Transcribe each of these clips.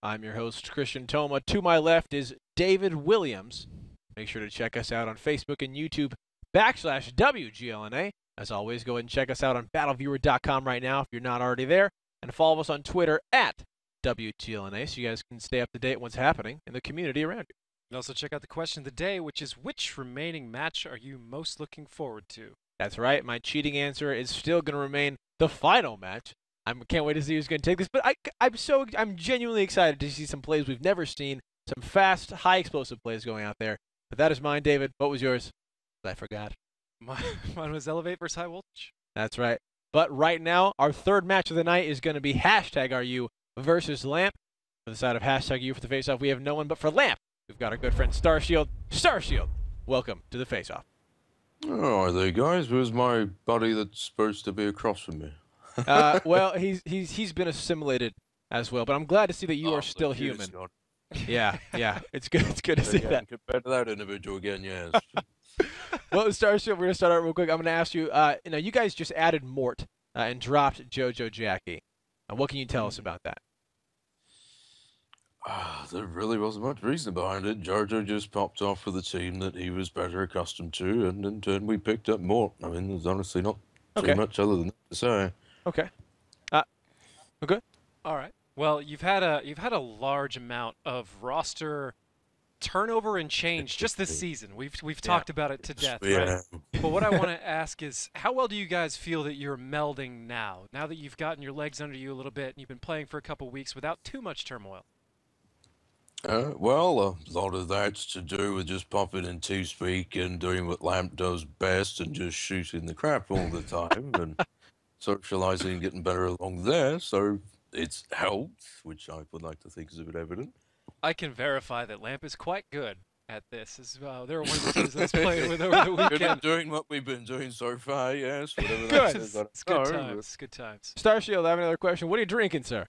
I'm your host, Christian Toma. To my left is David Williams. Make sure to check us out on Facebook and YouTube /WGLNA. As always, go ahead and check us out on battleviewer.com right now if you're not already there. And follow us on Twitter @WGLNA so you guys can stay up to date on what's happening in the community around you. And also check out the question of the day, which is, which remaining match are you most looking forward to? That's right. My cheating answer is still going to remain the final match. I can't wait to see who's going to take this, but I'm genuinely excited to see some plays we've never seen, some fast, high explosive plays going out there. But that is mine, David. What was yours? I forgot. Mine was Elevate versus High Voltage. That's right. But right now, our third match of the night is going to be #RU versus Lamp. For the side of #U for the face-off, we have no one, but for Lamp, we've got our good friend Starshield. Starshield, welcome to the face-off. Oh, there, guys. Where's my buddy that's supposed to be across from me? Well, he's been assimilated as well, but I'm glad to see that you are still human. Yeah, it's good. It's good to see that. Compared to that individual again, yes. Well, Starshield, we're gonna start out real quick. I'm gonna ask you. You guys just added Mort and dropped JoJo Jackie. What can you tell us about that? There really wasn't much reason behind it. Jojo just popped off for the team that he was better accustomed to, and in turn we picked up Mort. I mean, there's honestly not too much other than that to say. Okay. Okay. All right. Well, you've had a large amount of roster turnover and change just this season. We've talked about it to death, right? But what I want to ask is, how well do you guys feel that you're melding now? Now that you've gotten your legs under you a little bit and you've been playing for a couple weeks without too much turmoil. Well, a lot of that's to do with just popping in T-Speak and doing what Lamp does best and just shooting the crap all the time and socializing and getting better along there. So it's helped, which I would like to think is a bit evident. I can verify that Lamp is quite good at this as well. They're one of the teams that's playing with over the weekend. We've been doing what we've been doing so far, yes. Whatever Good. that says, It's good times. Good times. Starshield, I have another question. What are you drinking, sir?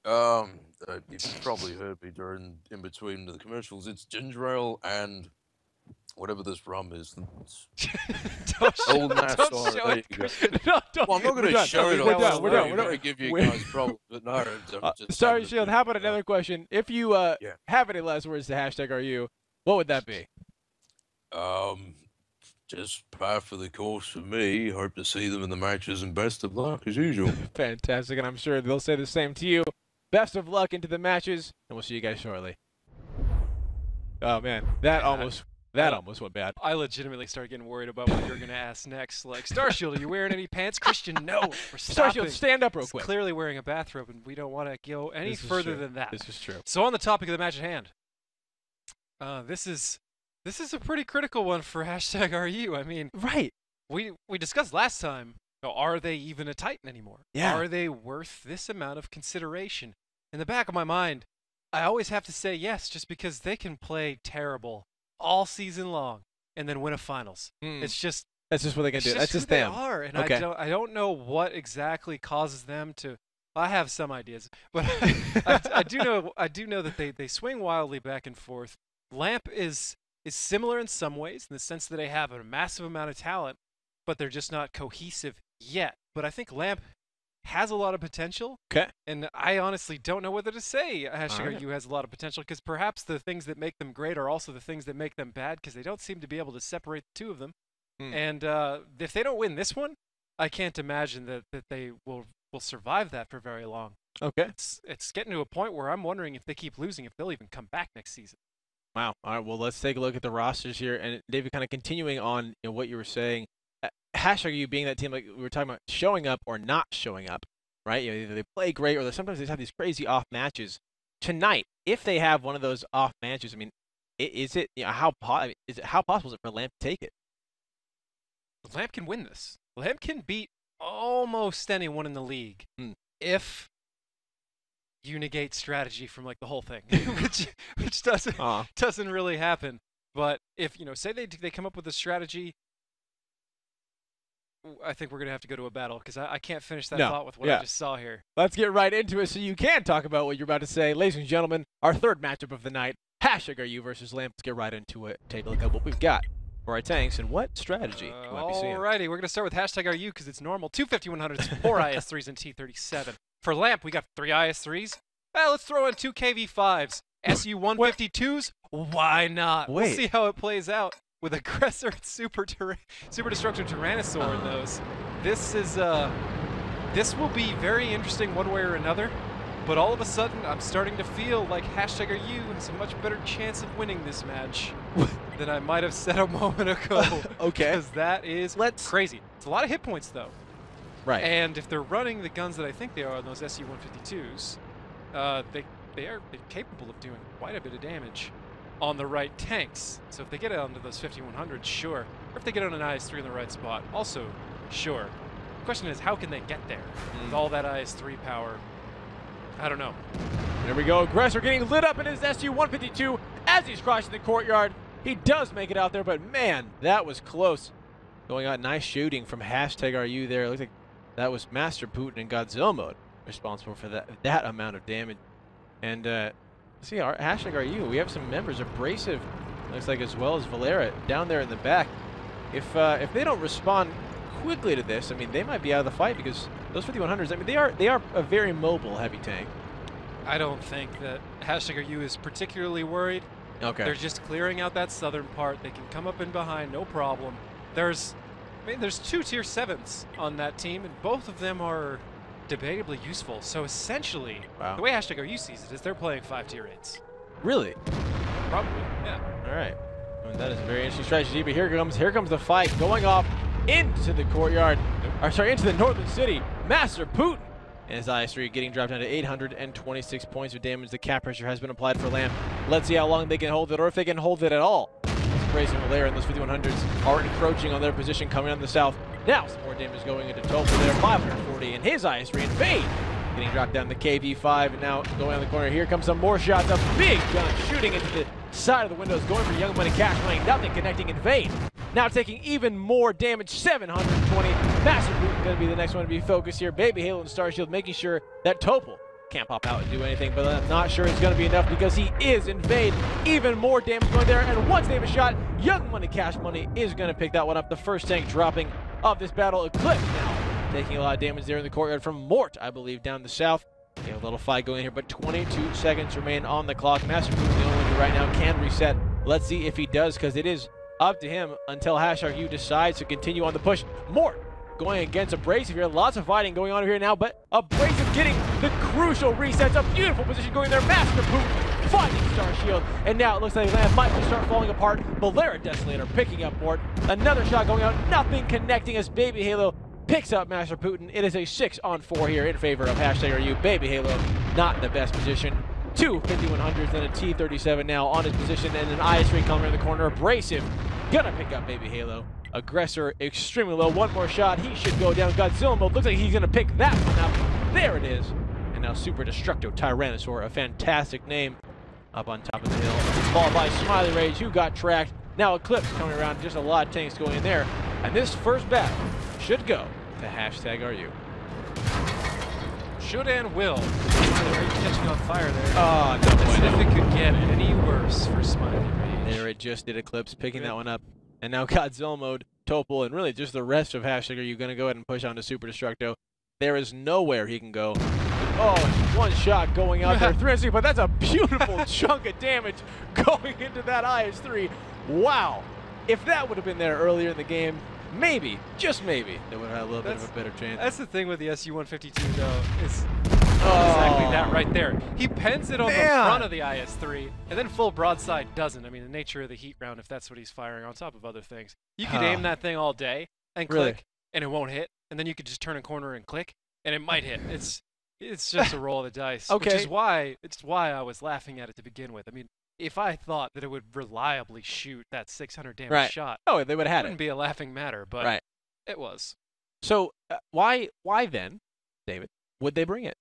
You've probably heard me in between the commercials. It's ginger ale and whatever this rum is. Don't Old show Nassau. it, Christian. No, don't. Well, I'm not going to show it. We're done. We're done. I'm not going to give you guys problems, but no. Starshield, how about another question? If you have any last words to #RU, what would that be? Just par for the course for me. Hope to see them in the matches and best of luck as usual. Fantastic, and I'm sure they'll say the same to you. Best of luck into the matches, and we'll see you guys shortly. Oh man, that almost went bad. I legitimately started getting worried about what you're going to ask next. Like, Starshield, are you wearing any pants? Christian, no. We're stopping. Starshield, stand up real He's quick. clearly wearing a bathrobe, and we don't want to go any further than that. This is true. So on the topic of the match at hand, this is a pretty critical one for #RU. I mean, Right. we discussed last time, are they even a Titan anymore? Yeah. Are they worth this amount of consideration? In the back of my mind, I always have to say yes, just because they can play terrible all season long and then win a finals. It's just That's just what they can do. That's who just they them. are, and Okay. I don't know what exactly causes them to. I have some ideas, but I do know that they swing wildly back and forth. Lamp is similar in some ways, in the sense that they have a massive amount of talent, but they're just not cohesive yet. But I think Lamp has a lot of potential. Okay. And I honestly don't know whether to say #RU right. has a lot of potential, because perhaps the things that make them great are also the things that make them bad, because they don't seem to be able to separate the two of them. And if they don't win this one, I can't imagine that they will survive that for very long. Okay. It's getting to a point where I'm wondering if they keep losing, if they'll even come back next season. Wow. All right. Well, let's take a look at the rosters here, and David, kind of continuing on what you were saying. #RU being that team, like we were talking about, showing up or not showing up, right? Either they play great or sometimes they have these crazy off matches. Tonight, if they have one of those off matches, I mean, is it how possible is it for Lamp to take it? Lamp can win this. Lamp can beat almost anyone in the league if you negate strategy from like the whole thing, which doesn't really happen. But if say they come up with a strategy, I think we're going to have to go to a battle, because I can't finish that thought with what I just saw here. Let's get right into it so you can talk about what you're about to say. Ladies and gentlemen, our third matchup of the night, #RU versus Lamp. Let's get right into it. Take a look at what we've got for our tanks and what strategy you might be seeing. Alrighty, we're going to start with #RU because it's normal. 2 5100s, 4 IS3s, and T37. For Lamp, we got 3 IS3s, let's throw in 2 KV5s. SU-152s? Why not? We'll Wait. see how it plays out with Aggressor and Super Destructor Tyrannosaur in those. This will be very interesting one way or another, but all of a sudden I'm starting to feel like #RU has a much better chance of winning this match than I might have said a moment ago. Okay. Because that is crazy. It's a lot of hit points, though. Right. And if they're running the guns that I think they are on those SU-152s, they're capable of doing quite a bit of damage on the right tanks. So if they get it onto those 5100s, sure. Or if they get on an IS-3 in the right spot, also sure. The question is, how can they get there with all that IS-3 power? I don't know. There we go. Aggressor getting lit up in his SU-152 as he's crossing the courtyard. He does make it out there, but man, that was close. Going out, nice shooting from #RU there. It looks like that was Master Putin in Godzilla mode responsible for that amount of damage. And see, our #RU, we have some members. Abrasive, looks like, as well as Valera down there in the back. If they don't respond quickly to this, I mean, they might be out of the fight, because those 5100s, I mean, they are a very mobile heavy tank. I don't think that #RU is particularly worried. Okay. They're just clearing out that southern part. They can come up in behind, no problem. There's 2 tier 7s on that team, and both of them are debatably useful. So essentially, Wow. the way #RU sees it is they're playing 5 tier 8s. Really? Probably, yeah. All right. I mean, that is a very interesting strategy, but here comes the fight going off into the courtyard, or sorry, into the northern city. Master Putin and his IS-3 getting dropped down to 826 points of damage. The cap pressure has been applied for Lamb. Let's see how long they can hold it, or if they can hold it at all. Bracing Valera and those 5100s are encroaching on their position coming on the south. Now some more damage going into Topol there, 540, and his IS-3 invade. Getting dropped down the KV5, and now going on the corner. Here comes some more shots. A big gun shooting into the side of the windows, going for Young Money Cash Money. Nothing connecting. Invade. Now taking even more damage, 720. Master Putin going to be the next one to be focused here. Baby Halo and Starshield making sure that Topol can't pop out and do anything, but I'm not sure it's going to be enough, because he is invade. Even more damage going there, and once they have a shot, Young Money Cash Money is going to pick that one up. The first tank dropping of this battle. Eclipse now taking a lot of damage there in the courtyard from Mort, I believe, down the south. A little fight going here, but 22 seconds remain on the clock. Master Putin, the only one who right now can reset. Let's see if he does, because it is up to him until #RU decides to continue on the push. Mort going against Abrasive here. Lots of fighting going on here now, but Abrasive getting the crucial resets. A beautiful position going there. Master Putin finding Starshield, and now it looks like Land might just start falling apart. Valera Desolator picking up Mort. Another shot going out, nothing connecting as Baby Halo picks up Master Putin. It is a 6-on-4 here in favor of #RU. Baby Halo not in the best position. 2 5100s and a T-37 now on his position, and an IS-3 coming in the corner. Abrasive gonna pick up Baby Halo. Aggressor extremely low. One more shot, he should go down. Godzilla mode looks like he's gonna pick that one up. There it is. And now Super Destructo Tyrannosaur, a fantastic name, up on top of the hill. Followed by Smiley Rage, who got tracked. Now Eclipse coming around, just a lot of tanks going in there. And this first battle should go to #RU. Should and will. Smiley Rage catching on fire there. Oh, no As way. if it could get any worse for Smiley Rage. There it just did. Eclipse picking that one up. And now Godzilla mode, Topol, and really just the rest of #RU going to go ahead and push on to Super Destructo. There is nowhere he can go. Oh, one shot going out there. 360, but that's a beautiful chunk of damage going into that IS-3. Wow. If that would have been there earlier in the game, maybe, just maybe, they would have had a little bit of a better chance. That's the thing with the SU-152, though, is exactly that right there. He pens it on the front of the IS-3, and then full broadside doesn't. I mean, the nature of the heat round, if that's what he's firing on top of other things. You could aim that thing all day and click, and it won't hit, and then you could just turn a corner and click, and it might hit. It's just a roll of the dice, which is why I was laughing at it to begin with. I mean, if I thought that it would reliably shoot that 600 damage shot, oh, they would have had it wouldn't be a laughing matter, but it was. So why then, David, would they bring it?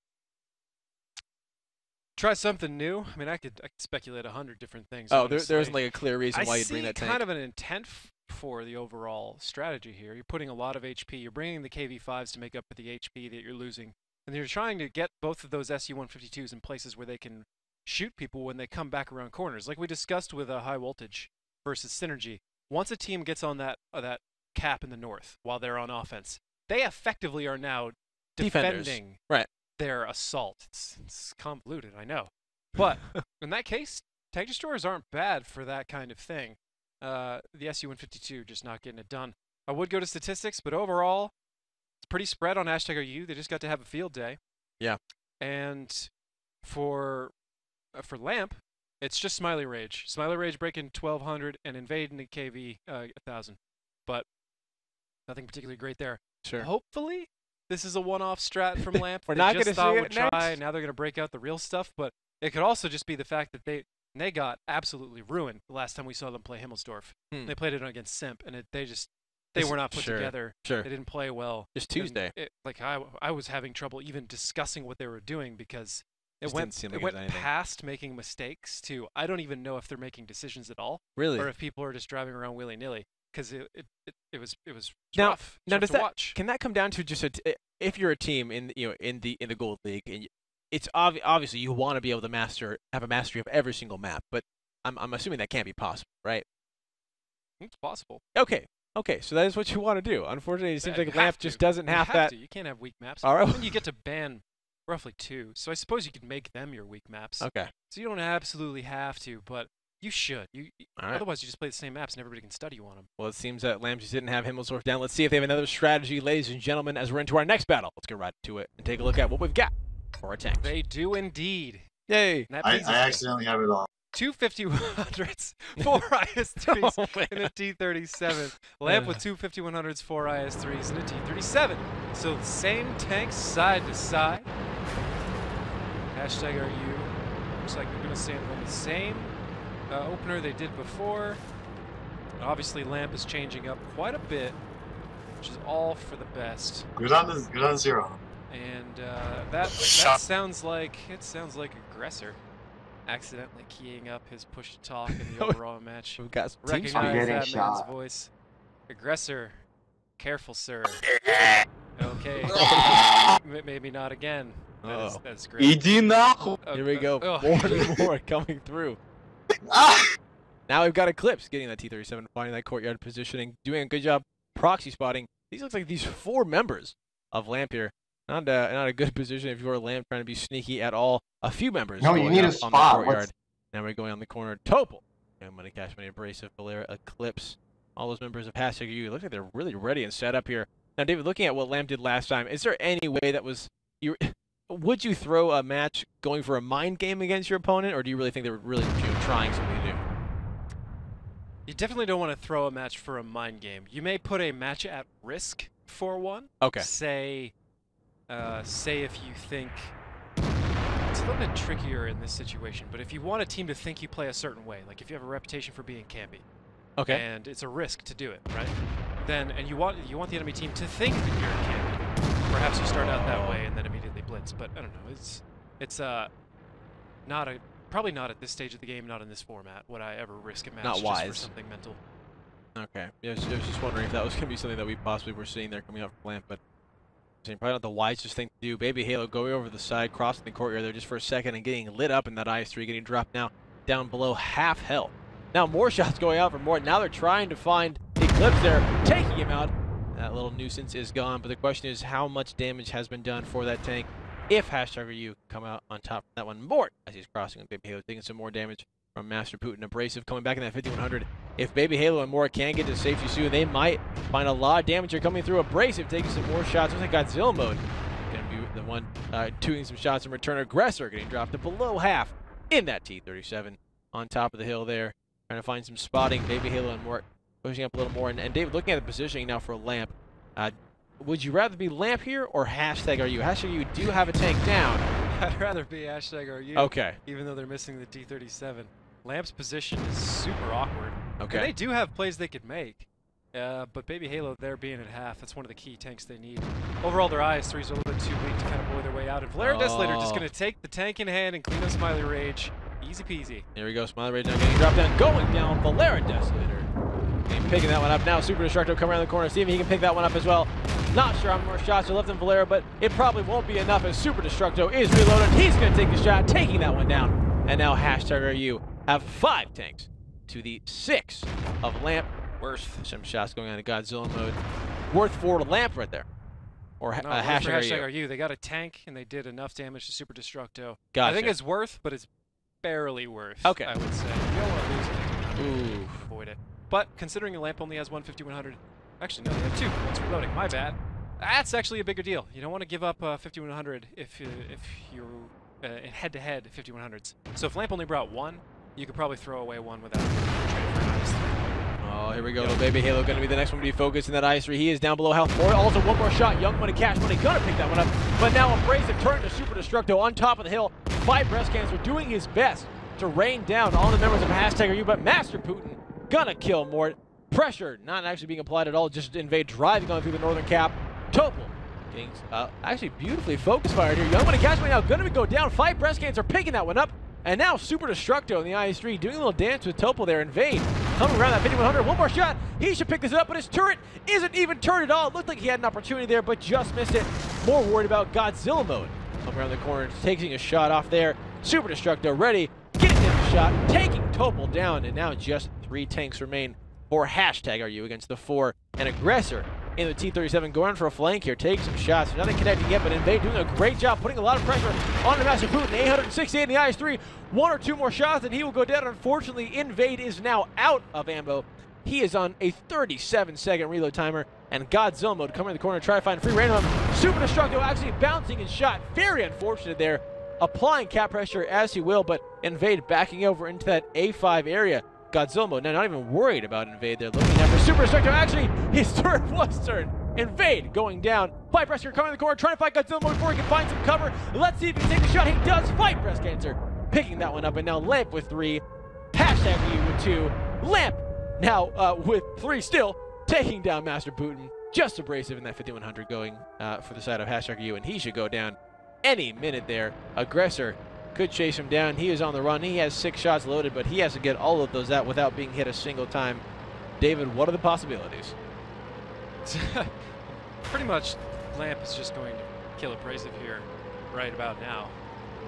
Try something new. I mean, I could speculate 100 different things. Oh, there isn't like a clear reason why you'd bring that tank. I see kind of an intent for the overall strategy here. You're putting a lot of HP. You're bringing the KV5s to make up for the HP that you're losing. And you're trying to get both of those SU-152s in places where they can shoot people when they come back around corners. Like we discussed with High Voltage versus Synergy. Once a team gets on that cap in the north while they're on offense, they effectively are now defending their assault. It's convoluted, I know. But in that case, tank destroyers aren't bad for that kind of thing. The SU-152 just not getting it done. I would go to statistics, but overall, it's pretty spread on #OU. They just got to have a field day. Yeah. And for Lamp, it's just Smiley Rage. Smiley Rage breaking 1,200 and invading the KV 1,000. But nothing particularly great there. Sure. Hopefully, this is a one-off strat from Lamp. We're They not just gonna thought see would it try, next. now they're going to break out the real stuff. But it could also just be the fact that they got absolutely ruined the last time we saw them play Himmelsdorf. They played it against Simp, and they were not put together. Sure. They didn't play well. Just Tuesday. I was having trouble even discussing what they were doing because it Just went didn't seem like it was anything. past making mistakes to I don't even know if they're making decisions at all Really? or if people are just driving around willy-nilly because it was Now- rough. Now, It's rough does to that watch. can that come down to just if you're a team in the Gold League, and it's obviously you want to be able to have a mastery of every single map, but I'm assuming that can't be possible, right? It's possible. Okay, so that is what you want to do. Unfortunately, it seems You like have Lamp to. just doesn't You have have that. to. You can't have weak maps. All right. And you get to ban roughly 2, so I suppose you could make them your weak maps. Okay. So you don't absolutely have to, but you should. All right. Otherwise, you just play the same maps and everybody can study you on them. Well, it seems that Lamp just didn't have Himmelsdorf down. Let's see if they have another strategy, ladies and gentlemen, as we're into our next battle. Let's get right to it and take a look at what we've got for our tanks. They do indeed. Yay! And that I pleases me. accidentally have it on. 2 5100s, 4 IS3s, Oh, man. and a T37. Lamp with 2 5100s, 4 IS3s, and a T37. So the same tanks side to side. #RU. Looks like they're going to stand on the same opener they did before. And obviously, Lamp is changing up quite a bit, which is all for the best. Good on 0. And that sounds like aggressor accidentally keying up his push to talk in the overall match. We've got some team Recognize speak. getting that shot. man's voice. Aggressor, careful, sir. Okay, maybe not again. Uh-oh. That's great. Иди нахуй! Here we go. Oh. More and more coming through. Now we've got Eclipse getting that T37, finding that courtyard positioning, doing a good job proxy spotting. These looks like these 4 members of Lamp here. Not a good position if you're Lamp trying to be sneaky at all. A few members. No, you going need a up on the spot. courtyard. What's- Now we're going on the corner. Topol. Young Money, Cash Money, Abrasive, Valera, Eclipse. All those members of #U. Look like they're really ready and set up here. Now, David, looking at what Lamp did last time, is there any way that was would you throw a match going for a mind game against your opponent, or do you really think they were really trying something new? You definitely don't want to throw a match for a mind game. You may put a match at risk for one. Okay. Say if you think it's a little bit trickier in this situation, but if you want a team to think you play a certain way, like if you have a reputation for being campy, Okay. and it's a risk to do it, right? And you want the enemy team to think that you're campy. Perhaps you start out that way and then immediately blitz, but I don't know. It's probably not at this stage of the game, not in this format, would I ever risk a match Not just wise. for something mental. Okay. Yeah, I was just wondering if that was going to be something that we possibly were seeing there coming up from Lamp, but probably not the wisest thing to do. Baby Halo going over the side, crossing the courtyard there just for a second and getting lit up in that IS-3, getting dropped now down below half health. Now more shots going out for Mort. Now they're trying to find Eclipse there, taking him out. That little nuisance is gone, but the question is how much damage has been done for that tank if #U come out on top from that one. Mort, as he's crossing with Baby Halo, taking some more damage from Master Putin. Abrasive coming back in that 5100. If Baby Halo and Mort can get to safety soon, they might find a lot of damage here coming through. Abrasive taking some more shots. Looks like Godzilla mode. Gonna be the one doing some shots in return. Aggressor getting dropped to below half in that T37 on top of the hill there. Trying to find some spotting. Baby Halo and Mort pushing up a little more. And David, looking at the positioning now for Lamp, would you rather be Lamp here or #RU? #RU do have a tank down. I'd rather be #RU. Okay. Even though they're missing the T37. Lamp's position is super awkward. Okay. And they do have plays they could make. But Baby Halo there being at half, that's one of the key tanks they need. Overall, their IS-3s are a little bit too weak to kind of blow their way out. And Valera Desolator just going to take the tank in hand and clean up Smiley Rage. Easy peasy. Here we go. Smiley Rage now getting dropped down. Going down. Valera Desolator. And picking that one up now. Super Destructo coming around the corner. See if he can pick that one up as well. Not sure how many more shots are left in Valera, but it probably won't be enough as Super Destructo is reloaded. He's going to take the shot, taking that one down. And now #RU have 5 tanks to the 6 of Lamp. Worth some shots going on in Godzilla mode. Worth 4 to Lamp right there. or No, hashtag for are hashtag you? are you. They got a tank and they did enough damage to Super Destructo. Gotcha. I think it's worth, but it's barely worth. Okay. I would say. You don't want to lose it. Ooh. Avoid it. But considering the lamp only has one 5100, actually no, they have two. It's reloading. My bad. That's actually a bigger deal. You don't want to give up 5100 if you're in head-to-head 5100s. So if lamp only brought one, you could probably throw away one without trading for an ice. Oh, here we go. Little baby Halo going to be the next one to be focused in that ice 3. He is down below health 4. Also, one more shot. Young Money, Cash Money, gonna pick that one up. But now Abrasive turn to Super Destructo on top of the hill. 5 breast cancer doing his best to rain down all the members of hashtag are you, but Master Putin gonna kill Mort. Pressure not actually being applied at all, just Invade driving on through the northern cap. Topol getting actually beautifully focus fired here. Young Money, Cash Money now gonna go down. 5 breast cancer picking that one up. And now Super Destructo in the IS-3 doing a little dance with Topol there. Invade coming around that 5100. One more shot. He should pick this up, but his turret isn't even turned at all. It looked like he had an opportunity there, but just missed it. More worried about Godzilla mode. Coming around the corner, taking a shot off there. Super Destructo ready, getting down the shot, taking Topol down, and now just 3 tanks remain for hashtag are you against the 4. An aggressor in the T-37 going for a flank here, taking some shots. Nothing connecting yet, but Invade doing a great job, putting a lot of pressure on the Master Putin. 868 in the IS-3. 1 or 2 more shots, and he will go down. Unfortunately, Invade is now out of ammo. He is on a 37-second reload timer, and Godzilla mode coming in the corner to try to find free reign of him. Super Destructo actually bouncing his shot. Very unfortunate there. Applying cap pressure as he will, but Invade backing over into that A5 area. Godzilla mode now not even worried about Invade. They're looking after Super Destructo. Actually, his turret was turned. Invade going down. Fight Pressure coming in the corner, trying to fight Godzilla mode before he can find some cover. Let's see if he can take the shot. He does fight Breast Cancer. Picking that one up, and now Lamp with 3. Hashtag you with 2. Lamp now with 3 still, taking down Master Putin. Just Abrasive in that 5100 going for the side of hashtag you, and he should go down any minute there. Aggressor could chase him down. He is on the run. He has 6 shots loaded, but he has to get all of those out without being hit a single time. David, what are the possibilities? Pretty much, Lamp is just going to kill Abrasive here right about now.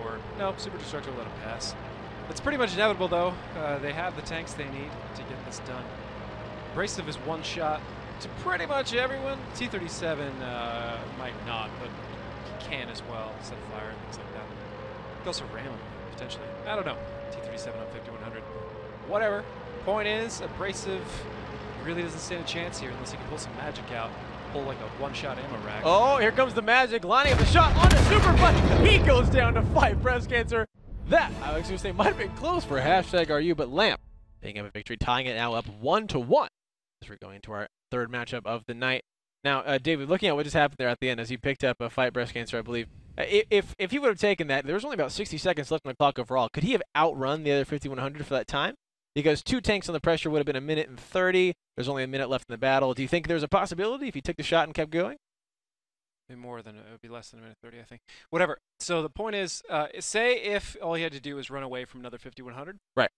Or, no, Super Destructo will let him pass. It's pretty much inevitable, though. They have the tanks they need to get this done. Abrasive is 1 shot to pretty much everyone. T-37 might not, but he can as well. Set fire and things like that. Could also ram him, potentially. I don't know. T-37 on 5100. Whatever. Point is, Abrasive really doesn't stand a chance here unless he can pull some magic out. Pull like a 1-shot ammo rack. Oh, here comes the magic. Lining up the shot on a super, but he goes down to fight Breast Cancer. That, I was going to say, might have been close for hashtag RU, but Lamp picking up a victory, tying it now up 1-1 as we're going into our 3rd matchup of the night. Now, David, looking at what just happened there at the end as he picked up a fight Breast Cancer, I believe, if he would have taken that, there was only about 60 seconds left on the clock overall. Could he have outrun the other 5100 for that time? Because 2 tanks on the pressure would have been 1 minute and 30. There's only 1 minute left in the battle. Do you think there's a possibility if he took the shot and kept going? Maybe more than, it would be less than 1 minute 30, I think. Whatever. So the point is, say if all he had to do was run away from another 5100. Right.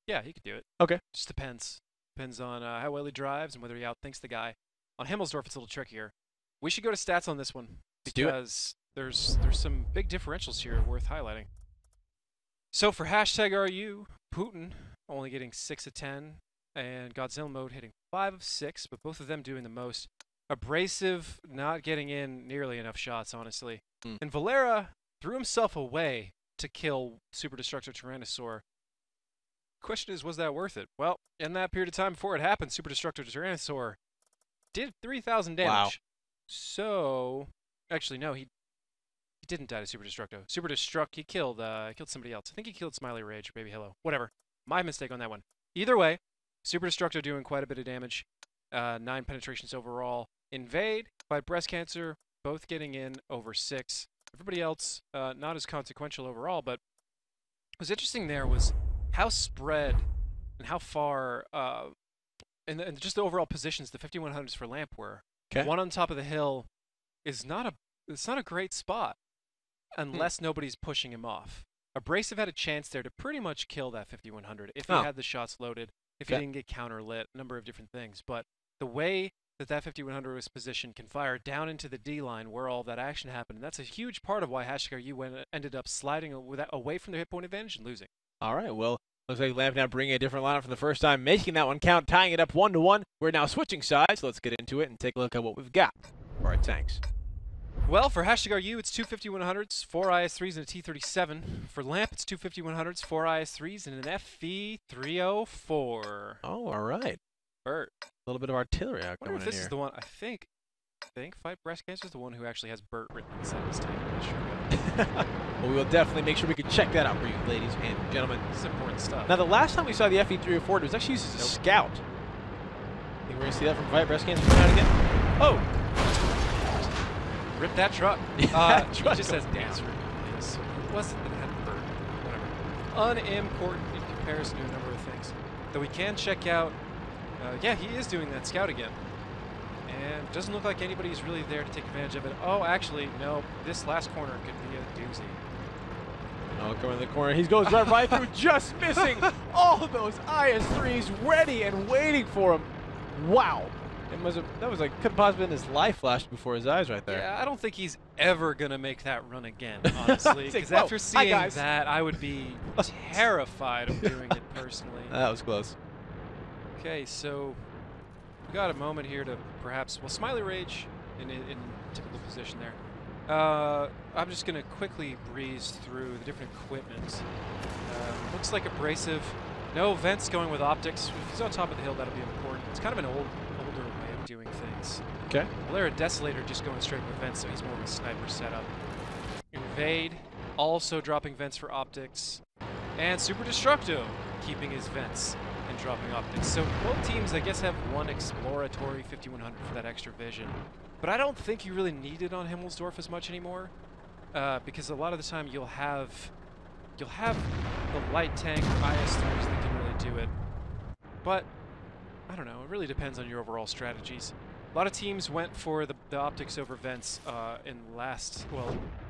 Yeah, he could do it. Okay. Just depends. Depends on how well he drives and whether he outthinks the guy. On Himmelsdorf, it's a little trickier. We should go to stats on this one because there's some big differentials here worth highlighting. So for hashtag RU, Putin only getting 6 of 10, and Godzilla mode hitting 5 of 6, but both of them doing the most. Abrasive not getting in nearly enough shots, honestly. And Valera threw himself away to kill Super Destructo Tyrannosaur. Question is, was that worth it? Well, in that period of time before it happened, Super Destructo Tyrannosaur did 3,000 damage. Wow. So, actually, no, he didn't die to Super Destructo. Super Destruct, he killed somebody else. I think he killed Smiley Rage or Baby Hello. Whatever. My mistake on that one. Either way, Super Destructo doing quite a bit of damage. 9 penetrations overall. Invade by Breast Cancer, both getting in over 6. Everybody else, not as consequential overall, but what was interesting there was how spread and how far, and just the overall positions the 5100s for Lamp were. Okay. One on top of the hill is it's not a great spot unless nobody's pushing him off. Abrasive had a chance there to pretty much kill that 5100 if he had the shots loaded, if he didn't get counter lit, a number of different things. But the way that 5100 was positioned can fire down into the D line where all that action happened, and that's a huge part of why #U ended up sliding away from their hit point advantage and losing. All right, well, looks like Lamp now bringing a different lineup for the first time, making that one count, tying it up 1-1. We're now switching sides. Let's get into it and take a look at what we've got for our tanks. Well, for #RU, it's 2 5100s, 4 IS3s, and a T37. For Lamp, it's 2 5100s, 4 IS3s, and an FV304. Oh, all right. Bert. A little bit of artillery I wonder coming if in this here. is the one. I think Fight Breast Cancer is the one who actually has Bert written inside his title. Well, we will definitely make sure we can check that out for you, ladies and gentlemen. This is important stuff. Now, the last time we saw the FE304, it was actually used as a scout. Think we're going to see that from Fight Breast Cancer coming out again? Oh! Rip that truck. That He truck just goes says dancer. Yes. Who was it that had Bert? Whatever. Unimportant in comparison to a number of things. Though we can check out. Yeah, he is doing that scout again. And doesn't look like anybody's really there to take advantage of it. Oh, actually, no. This last corner could be a doozy. Oh, coming to the corner. He goes right through, just missing all those IS-3s ready and waiting for him. Wow. That was like, could have possibly been his life flashed before his eyes right there. Yeah, I don't think he's ever going to make that run again, honestly. It's like, Because after whoa, hi, seeing guys. that, I would be terrified of doing it personally. That was close. Okay, so we got a moment here to perhaps, well, Smiley Rage in typical position there. I'm just going to quickly breeze through the different equipment. Looks like abrasive. No vents going with optics. If he's on top of the hill, that'll be important. It's kind of an older way of doing things. Okay. Valera Desolator just going straight with vents, so he's more of a sniper setup. Invade, also dropping vents for optics. And Super Destructo keeping his vents and dropping optics. So both teams, I guess, have one exploratory 5100 for that extra vision. But I don't think you really need it on Himmelsdorf as much anymore, because a lot of the time you'll have the light tank IS-3s that can really do it. But I don't know. It really depends on your overall strategies. A lot of teams went for the optics over vents in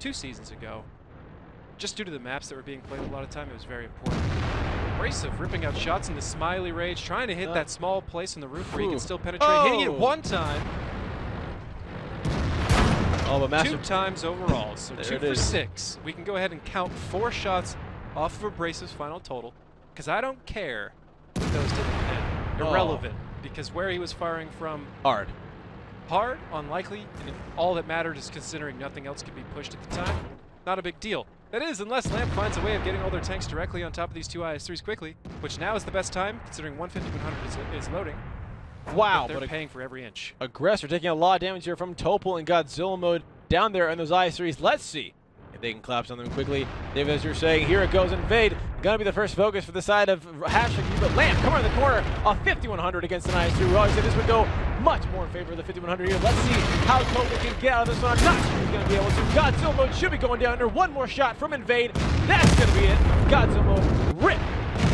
2 seasons ago. Just due to the maps that were being played a lot of time, it was very important. Abrasive ripping out shots in the Smiley Rage, trying to hit that small place on the roof where you can still penetrate. Hitting it one time. Oh, but Master 2 times overall, so There 2 it for is. 6. We can go ahead and count 4 shots off of Abrasive's final total, because I don't care if those didn't hit. Irrelevant, because where he was firing from hard. hard, unlikely, and all that mattered is considering nothing else could be pushed at the time. Not a big deal. That is, unless Lamp finds a way of getting all their tanks directly on top of these 2 IS-3s quickly, which now is the best time, considering 150-100 is loading. Wow, But they're but paying for every inch. Aggressor taking a lot of damage here from Topol in Godzilla mode down there in those IS-3s. Let's see if they can collapse on them quickly. David, as you're saying, here it goes. Invade. Gonna be the first focus for the side of #U, but Lamp coming in the corner. A 5100 against an IS-3. We always said this would go much more in favor of the 5100 here. Let's see how Topol can get out of this one. I'm not sure he's gonna be able to. Godzilla mode should be going down there. One more shot from Invade. That's gonna be it. Godzilla mode rip.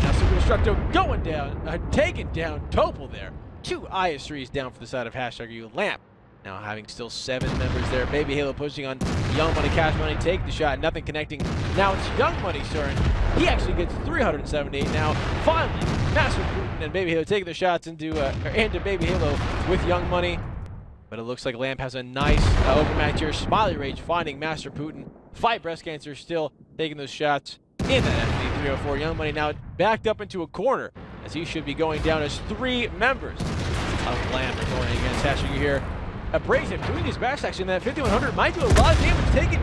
Now Super Destructo going down, taking down Topol there. 2 IS-3s down for the side of #U. Lamp now having still 7 members there. Baby Halo pushing on Young Money, Cash Money, take the shot, nothing connecting. Now it's Young Money's turn. He actually gets 378 now. Finally, Master Putin and Baby Halo taking the shots into Baby Halo with Young Money. But it looks like Lamp has a nice overmatch here. Smiley Rage finding Master Putin. Fight Breast Cancer still taking those shots in that FD304. Young Money now backed up into a corner, as he should be going down as 3 members of Lamp going against #U here. Abrasive doing his best actually in that 5100 might do a lot of damage, taking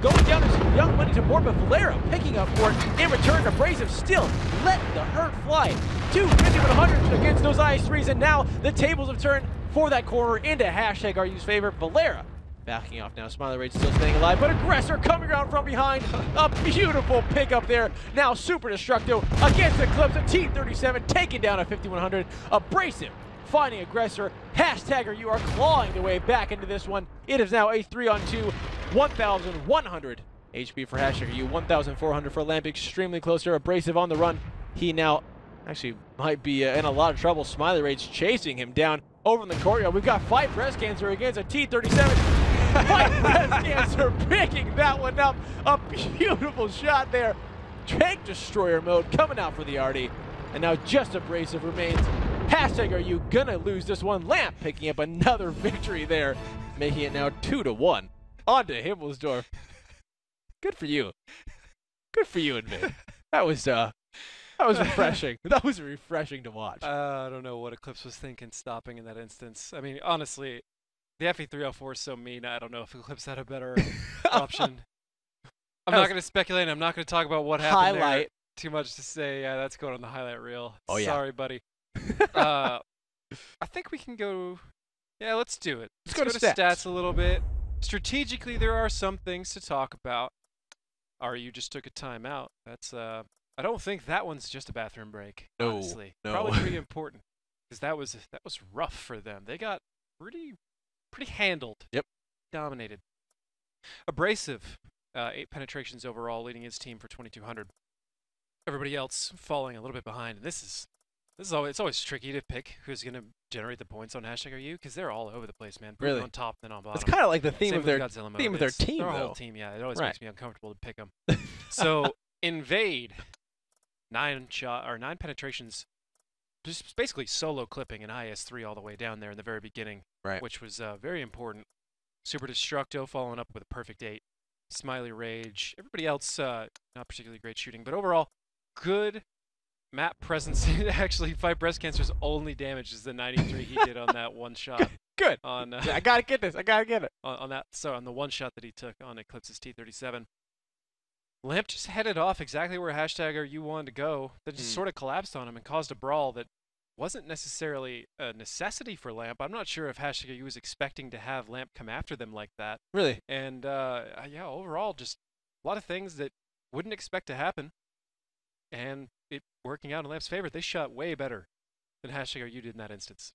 going down as Young Money to more, but Valera picking up for it in return. Abrasive still letting the hurt fly. 2 5100s against those IS-3s, and now the tables have turned for that corner into #RU's favor. Valera backing off now. Smiley Rage still staying alive, but Aggressor coming around from behind. A beautiful pickup there. Now Super Destructo against Eclipse. A T-37 taking down a 5100. Abrasive finding Aggressor. #you are clawing their way back into this one. It is now a 3-on-2. 1,100 HP for #U. 1,400 for Lamp. Extremely close there. Abrasive on the run. He now actually might be in a lot of trouble. Smiley Rage chasing him down over in the courtyard. We've got Fight Breast Cancer against a T-37. Fight Breast Cancer picking that one up. A beautiful shot there. Tank Destroyer mode coming out for the Artie. And now just Abrasive remains. #RU gonna lose this one. Lamp picking up another victory there, making it now 2-1. On to Himmelsdorf. Good for you. Good for you, Invade. That was refreshing. That was refreshing to watch. I don't know what Eclipse was thinking stopping in that instance. I mean, honestly, The FE304 is so mean. I don't know if Eclipse had a better option. I'm not going to speculate. I'm not going to talk about what happened there. Highlight. Too much to say. Yeah, that's going on the highlight reel. Oh, yeah. Sorry, buddy. I think we can go. Yeah, let's do it. Let's go to stats a little bit. Strategically, there are some things to talk about. RU just took a timeout. That's I don't think that one's just a bathroom break. No, honestly, no. probably pretty important because that was rough for them. They got pretty handled. Yep. Dominated. Abrasive. 8 penetrations overall, leading his team for 2,200. Everybody else falling a little bit behind. And this is always, it's always tricky to pick who's going to generate the points on #RU because they're all over the place, man. Really? On top, then on bottom. It's kind of like the theme Same of with their Godzilla theme mode. of their It's team, their though. whole team, yeah. It always Right. makes me uncomfortable to pick them. So invade, 9 penetrations, just basically solo clipping an IS-3 all the way down there in the very beginning, Right. which was very important. Super Destructo following up with a perfect 8. Smiley Rage. Everybody else not particularly great shooting, but overall good map presence. Actually, 5 breast cancer's only damage is the 93 he did on that one shot. Good. On I gotta get this. I gotta get it. on the one shot that he took on Eclipse's T-37. Lamp just headed off exactly where #RU wanted to go. That just sort of collapsed on him and caused a brawl that wasn't necessarily a necessity for Lamp. I'm not sure if #RU was expecting to have Lamp come after them like that. Really? And yeah, overall, just a lot of things that wouldn't expect to happen, and it working out in Lamp's favor. They shot way better than #RU did in that instance.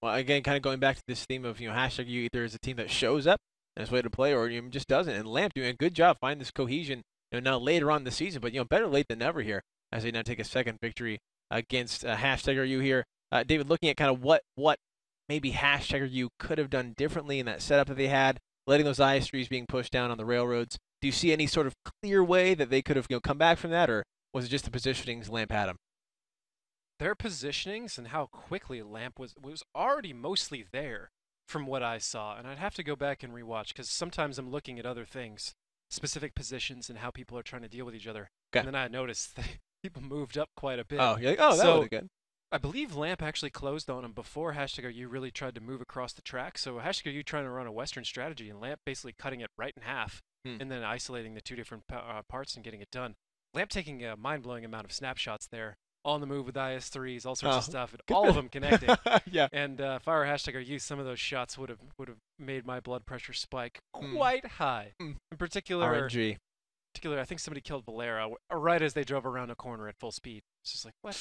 Well, again, kind of going back to this theme of #RU either is a team that shows up and is way to play, or just doesn't. And Lamp doing a good job finding this cohesion. Now later on in the season, but better late than never here as they now take a second victory against #RU here. David, looking at kind of what maybe #RU could have done differently in that setup that they had, letting those IS-3s being pushed down on the railroads. Do you see any sort of clear way that they could have come back from that, or was it just the positionings Lamp had them? Their positionings and how quickly Lamp was already mostly there from what I saw, and I'd have to go back and rewatch because sometimes I'm looking at other things, specific positions and how people are trying to deal with each other. Okay. And then I noticed that people moved up quite a bit. Oh, you're like, oh, that So- was good. I believe Lamp actually closed on him before #RU really tried to move across the track. So #RU trying to run a Western strategy and Lamp basically cutting it right in half and then isolating the 2 different parts and getting it done. Lamp taking a mind-blowing amount of snapshots there on the move with IS-3s, all sorts of stuff, and all of them connecting. Yeah. And if I were #RU, some of those shots would have made my blood pressure spike quite high. In particular, RNG. I think somebody killed Valera right as they drove around a corner at full speed. It's just like, what?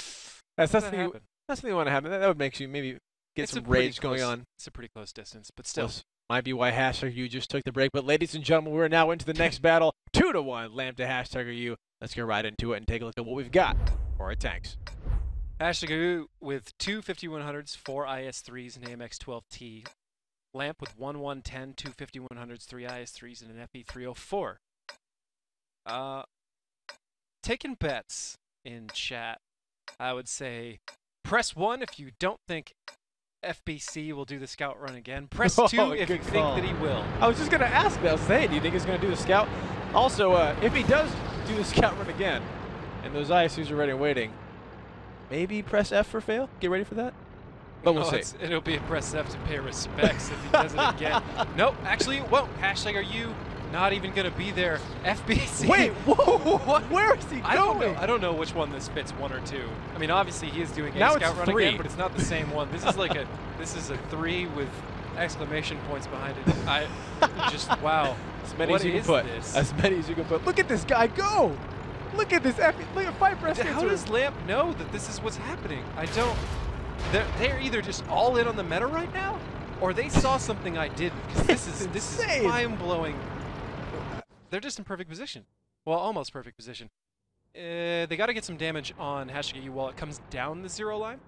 That's How did something. that happen? That's something you want to happen. That would make you maybe get It's some a pretty rage going close- on. It's a pretty close distance, but still. This might be why #RU just took the break. But ladies and gentlemen, we're now into the next battle. 2-1, Lamp to #RU. Let's get right into it and take a look at what we've got for our tanks. #RU with 2 5100s, 4 IS-3s, and AMX-12T. Lamp with 1 110, 2 5100s, 3 IS-3s, and an FE304. Taking bets in chat, I would say press 1 if you don't think FBC will do the scout run again. Press 2 if you good think call. that he will. I was just going to ask that. I was saying, do you think he's going to do the scout? Also, if he does do the scout run again, and those ISUs are ready and waiting, maybe press F for fail? Get ready for that? But we'll see. It'll be a press F to pay respects if he does it again. Nope, actually it won't. #RU not even going to be there. FBC. Wait, whoa, where is he going? I don't know which one this fits, 1 or 2. I mean, obviously he is doing a Now scout it's run 3. again, but it's not the same one. This is like this is a 3 with exclamation points behind it. I just wow. As many What as you can is put. this? As many as you can put. Look at this guy go! Look at this. Look at 5 breast How cancer. does Lamp know that this is what's happening? I don't. They're either just all in on the meta right now, or they saw something I didn't. Because this is insane. mind blowing. They're just in perfect position. Well, almost perfect position. They got to get some damage on #RU while it comes down the 0 line.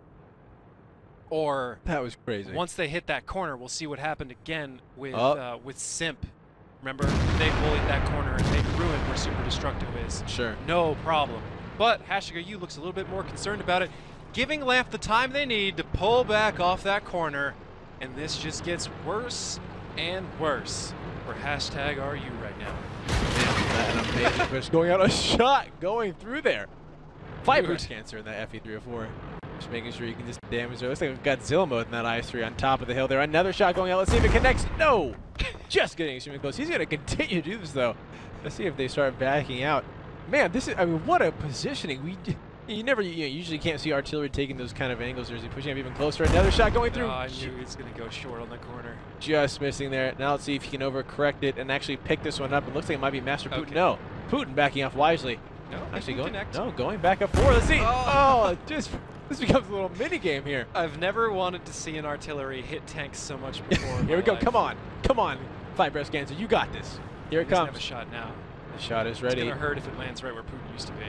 Or That was crazy. once they hit that corner, we'll see what happened again with Simp. Remember, they bullied that corner and they ruined where Super Destructo is. Sure. No problem. But #RU looks a little bit more concerned about it, giving Lamp the time they need to pull back off that corner. And this just gets worse and worse for #RU right now. An amazing push going out. A shot going through there. 5 breast cancer in that FE304. Just making sure you can just damage there. Looks like we've got Godzilla mode in that IS-3 on top of the hill there. Another shot going out. Let's see if it connects. No! Just getting extremely close. He's going to continue to do this, though. Let's see if they start backing out. Man, this is, I mean, what a positioning. You never, usually can't see artillery taking those kind of angles. There's pushing up even closer. Another shot going through. Oh, I knew he was going to go short on the corner. Just missing there. Now let's see if he can overcorrect it and actually pick this one up. It looks like it might be Master Putin. Okay. No, Putin backing off wisely. No, Actually going going, connect. no, going back up forward. Let's see. Oh. This becomes a little mini game here. I've never wanted to see an artillery hit tanks so much before. in Here we my go. life. Come on, Fight Breast Cancer. You got this. Here it He doesn't comes. have a shot now. The shot is It's ready. going to hurt if it lands right where Putin used to be.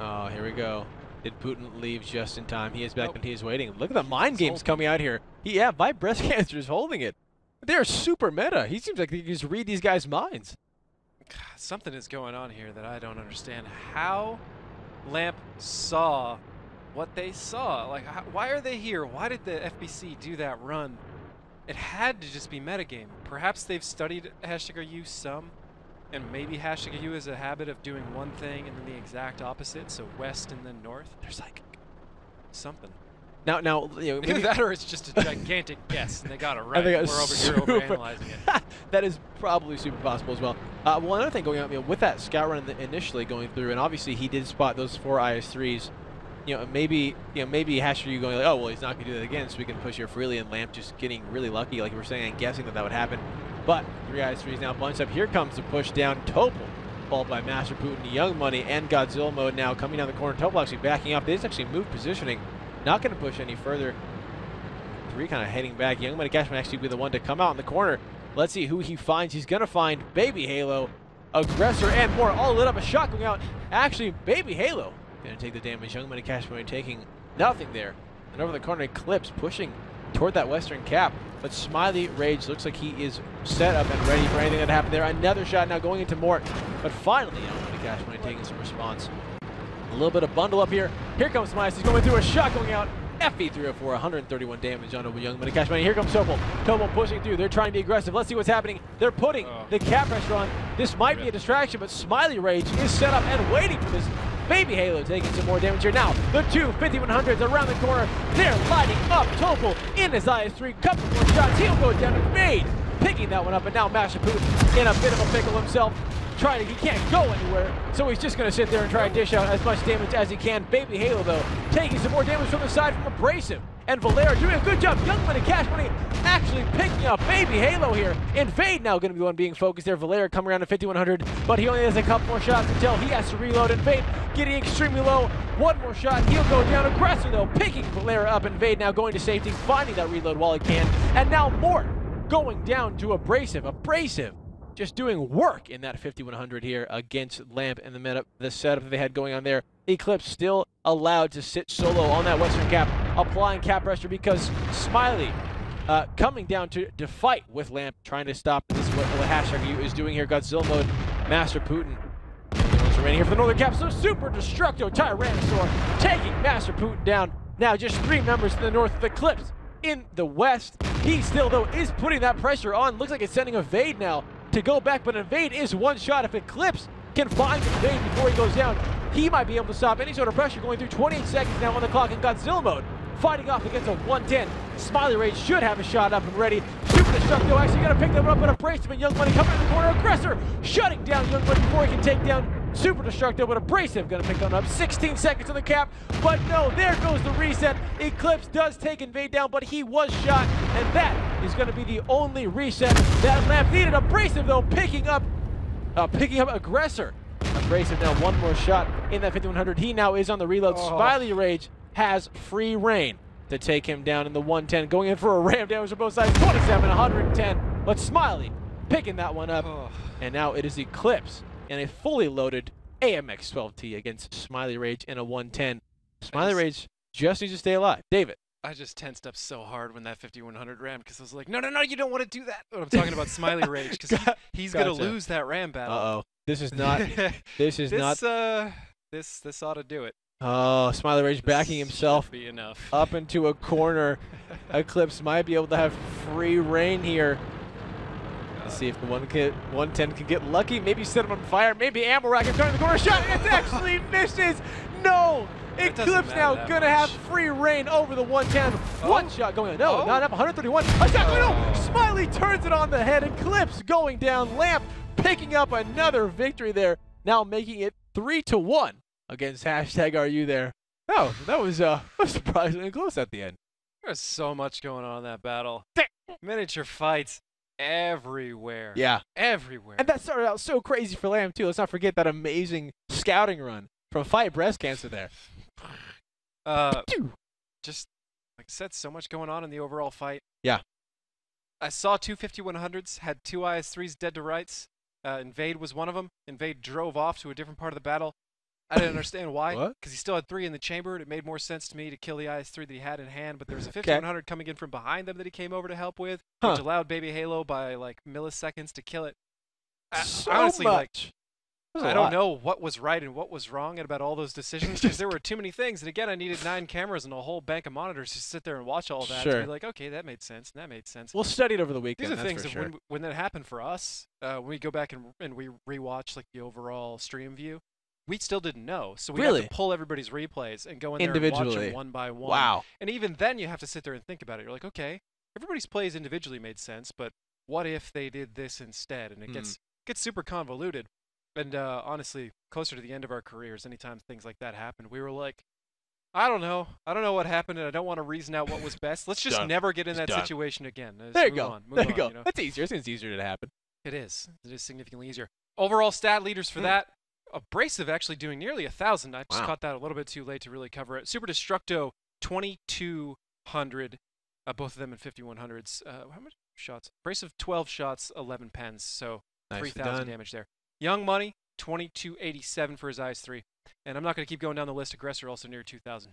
Oh, here we go. Did Putin leave just in time? He is back, Nope. but he is waiting. Look at the mind He's games holding. coming out here. Yeah, Fight Breast Cancer is holding it. They're super meta. He seems like he can just read these guys' minds. God, something is going on here that I don't understand. How Lamp saw what they saw. Like, why are they here? Why did the FBC do that run? It had to just be metagame. Perhaps they've studied #RU some, and maybe #RU is a habit of doing one thing and then the exact opposite, so west and then north. There's like something. Now, Either maybe that or it's just a gigantic guess and they got it I right. think We're that's over here super- overanalyzing it. that is probably super possible as well. Well, another thing going on, with that scout run initially going through, and obviously he did spot those 4 IS-3s. Maybe #RU going like, oh well, he's not going to do that again, so we can push here freely. And Lamp just getting really lucky, like you were saying, and guessing that would happen. But 3 IS-3s now bunched up. Here comes the push down. Topol, followed by Master Putin, Young Money, and Godzilla mode now coming down the corner. Topol actually backing up. They just actually moved positioning, not going to push any further. 3 kind of heading back. Young Money Cash might actually be the one to come out in the corner. Let's see who he finds. He's going to find Baby Halo, Aggressor, and more. All lit up. A shot going out. Actually, Baby Halo going to take the damage. Young Money Cash Money taking nothing there. And over the corner, Eclipse pushing toward that western cap. But Smiley Rage looks like he is set up and ready for anything that happened there. Another shot now going into Mort. But finally, Young Money Cash Money taking some response. A little bit of bundle up here. Here comes Smiley. He's going through a shot going out. FE304, 131 damage on Young Money Cash Money. Here comes Topol. Topol pushing through. They're trying to be aggressive. Let's see what's happening. They're putting the cap pressure on. This might be a distraction, but Smiley Rage is set up and waiting for this. Baby Halo taking some more damage here. Now, the 2 5100s around the corner. They're lighting up Topol in his IS-3. Couple more shots. He'll go down and fade. Picking that one up, and now Master Putin in a bit of a pickle himself. He can't go anywhere, so he's just going to sit there and try to dish out as much damage as he can. Baby Halo, though, taking some more damage from the side from Abrasive. And Valera doing a good job. Young Money Cash Money actually picking up Baby Halo here. Invade now going to be the one being focused there. Valera coming around to 5100, but he only has a couple more shots until he has to reload. Invade getting extremely low. One more shot, he'll go down. Aggressor, though, picking Valera up. Invade now going to safety, finding that reload while he can. And now Mort going down to Abrasive. Abrasive just doing work in that 5100 here against Lamp and the setup that they had going on there. Eclipse still allowed to sit solo on that western cap, applying cap pressure because Smiley coming down to fight with Lamp, trying to stop. This is what #RU is doing here. Godzilla mode, Master Putin. Remaining here for the northern cap, so Super Destructo Tyrannosaur taking Master Putin down. Now just 3 members to the north of Eclipse in the west. He still, though, is putting that pressure on. Looks like it's sending Evade now to go back, but Invade is one shot. If Eclipse can find Invade before he goes down, he might be able to stop any sort of pressure going through. 28 seconds now on the clock in Godzilla mode, fighting off against a 110. Smiley Rage should have a shot up and ready. Super Destructo actually going to pick them up, but Abrasive and Young Money coming in the corner. Aggressor shutting down Young Money before he can take down Super Destructo, but Abrasive going to pick them up. 16 seconds on the cap, but no, there goes the reset. Eclipse does take Invade down, but he was shot, and that is going to be the only reset that Lamp needed. Abrasive, though, picking up Aggressor. Abrasive now one more shot in that 5100. He now is on the reload. Smiley Rage has free reign to take him down in the 110, going in for a ram damage on both sides. 27, 110, but Smiley picking that one up, and now it is Eclipse and a fully loaded AMX 12T against Smiley Rage in a 110. Smiley Rage just needs to stay alive. David. I just tensed up so hard when that 5100 rammed because I was like, no, you don't want to do that. But I'm talking about Smiley Rage because he's going to lose that ram battle. Uh-oh. This is not. This ought to do it. Oh, Smiley Rage backing himself be enough. up into a corner. Eclipse might be able to have free reign here. Let's see if the 110 can get lucky. Maybe set him on fire. Maybe ammo rack is turning the corner shot. And it actually misses. No! It doesn't Eclipse matter now that gonna have much. free reign over the 110. One shot going on. No, Oh. not up 131. Attack! No! Oh. Smiley turns it on the head. Eclipse going down. Lamp picking up another victory there. Now making it 3-1 against #RU there. Oh, that was surprisingly close at the end. There's so much going on in that battle. Miniature fights everywhere. Yeah. Everywhere. And that started out so crazy for Lamb, too. Let's not forget that amazing scouting run from Fight Breast Cancer there. Just, like I said, so much going on in the overall fight. Yeah. I saw two 5100s, had two IS-3s dead to rights. Invade was one of them. Invade drove off to a different part of the battle. I didn't understand why, What? because he still had three in the chamber. And it made more sense to me to kill the IS-3 that he had in hand, but there was a 5100 coming in from behind them that he came over to help with, which allowed Baby Halo by like milliseconds to kill it. So Honestly, like, much. I don't know what was right and what was wrong about all those decisions because there were too many things. And again, I needed 9 cameras and a whole bank of monitors to sit there and watch all that. Sure. To be like, okay, that made sense. And that made sense. We'll study it over the weekend. These are that's things for that sure. when that happened for us, when we go back and we rewatch like the overall stream view, we still didn't know. So we Really? have to pull everybody's replays and go in there and watch Individually. them one by one. Wow. And even then, you have to sit there and think about it. You're like, okay, everybody's plays individually made sense, but what if they did this instead? And it gets super convoluted. And honestly, closer to the end of our careers, anytime things like that happened, we were like, I don't know what happened, and I don't want to reason out what was best. Let's just never get in that situation again. There you Move go. on, move There you on, go. you know? That's easier. It's easier to happen. It is. It is significantly easier. Overall stat leaders for that. Abrasive actually doing nearly 1,000. I just caught that a little bit too late to really cover it. Super Destructo, 2,200. Both of them in 5,100s. How much shots? Abrasive, 12 shots, 11 pens. So 3,000 damage there. Young Money, 2,287 for his IS-3. And I'm not going to keep going down the list. Aggressor also near 2,000.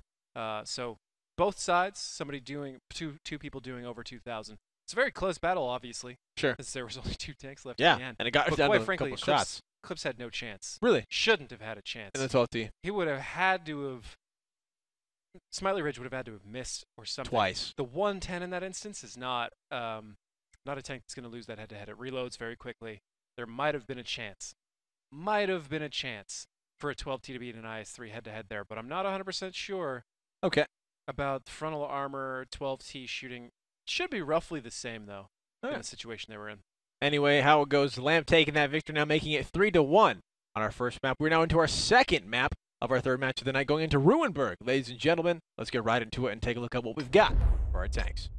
So both sides, somebody doing two people doing over 2,000. It's a very close battle, obviously. Sure. Because there was only 2 tanks left Yeah, at the end. and it got But down quite to a frankly, couple shots. Eclipse had no chance. Really? Shouldn't have had a chance. In the 12T. He would have had to have. Smiley Ridge would have had to have missed or something. Twice. The 110 in that instance is not a tank that's going to lose that head-to-head. It reloads very quickly. There might have been a chance. For a 12T to beat an IS-3 head-to-head there, but I'm not 100% sure Okay. about frontal armor 12T shooting. Should be roughly the same, though, in the situation they were in. Anyway, how it goes, Lamb taking that victory, now making it 3-1 on our first map. We're now into our second map of our third match of the night, going into Ruinberg. Ladies and gentlemen, let's get right into it and take a look at what we've got for our tanks.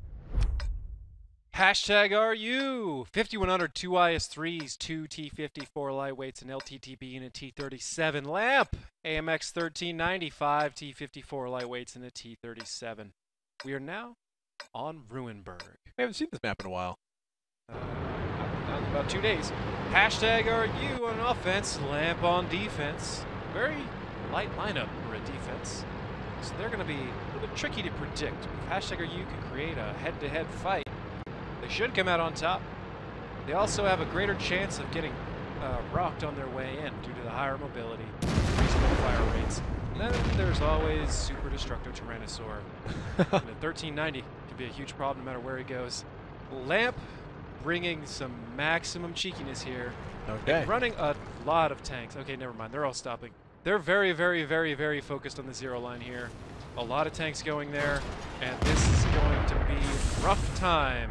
#RU 5,100, 2 IS-3s, 2 T-54 lightweights, an LTTB, and a T-37 Lamp. AMX 1395, T-54 lightweights, and a T-37. We are now on Ruinberg. We haven't seen this map in a while. About 2 days. #RU on offense, Lamp on defense. Very light lineup for a defense. So they're going to be a little bit tricky to predict. If #RU can create a head-to-head fight, they should come out on top. They also have a greater chance of getting rocked on their way in due to the higher mobility, reasonable fire rates. And then there's always Super Destructo Tyrannosaur. And a 1390 can be a huge problem no matter where he goes. Lamp bringing some maximum cheekiness here. Okay. And running a lot of tanks. Okay, never mind. They're all stopping. They're very, very, very, very focused on the 0 line here. A lot of tanks going there, and this is going to be a rough time